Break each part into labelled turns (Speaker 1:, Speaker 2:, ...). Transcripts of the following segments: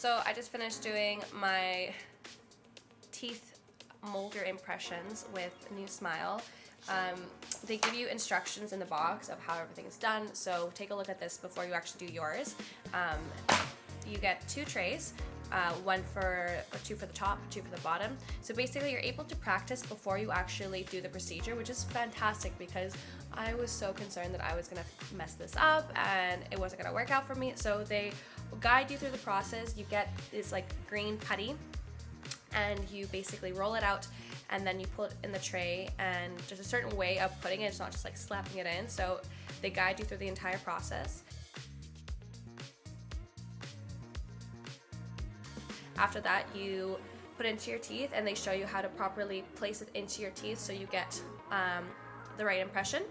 Speaker 1: So I just finished doing my teeth molder impressions with NewSmile. They give you instructions in the box of how everything is done, so take a look at this before you actually do yours. You get 2 trays, two for the top, 2 for the bottom. So basically you're able to practice before you actually do the procedure, which is fantastic because I was so concerned that I was gonna mess this up and it wasn't gonna work out for me. So they guide you through the process. You get this like green putty and you basically roll it out and then you put it in the tray, and there's a certain way of putting it. It's not just like slapping it in. So they guide you through the entire process. After that, you put it into your teeth and they show you how to properly place it into your teeth so you get the right impression.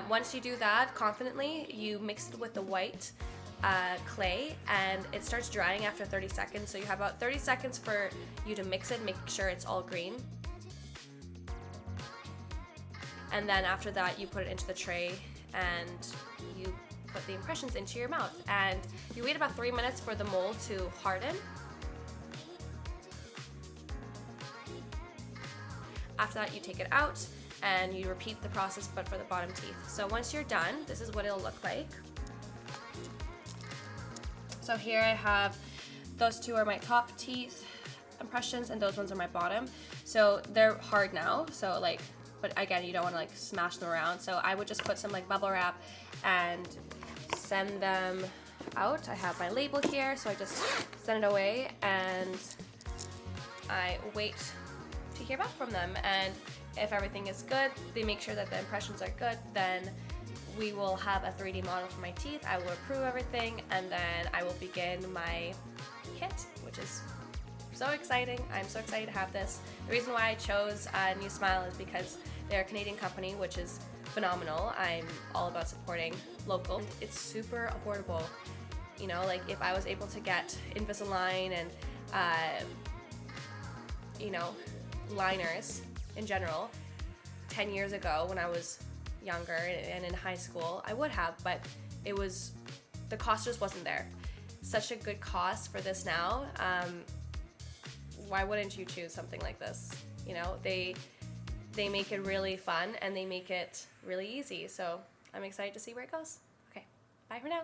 Speaker 1: Once you do that confidently, you mix it with the white clay and it starts drying after 30 seconds. So you have about 30 seconds for you to mix it, make sure it's all green. And then after that, you put it into the tray and you put the impressions into your mouth. And you wait about 3 minutes for the mold to harden. After that, you take it out and you repeat the process but for the bottom teeth. So once you're done, this is what it'll look like. So here I have, those 2 are my top teeth impressions and those ones are my bottom. So they're hard now, so like, but again, you don't want to like smash them around. So I would just put some like bubble wrap and send them out. I have my label here, so I just send it away and I wait to hear back from them. And if everything is good, they make sure that the impressions are good, then we will have a 3D model for my teeth. I will approve everything and then I will begin my kit, which is so exciting. I'm so excited to have this. The reason why I chose NewSmile is because they're a Canadian company, which is phenomenal. I'm all about supporting local. It's super affordable. You know, like if I was able to get Invisalign and you know, liners in general 10 years ago when I was younger and in high school, I would have, but it was, the cost just wasn't there. Such a good cost for this now. Why wouldn't you choose something like this? You know, they make it really fun and they make it really easy. So I'm excited to see where it goes. Okay, bye for now.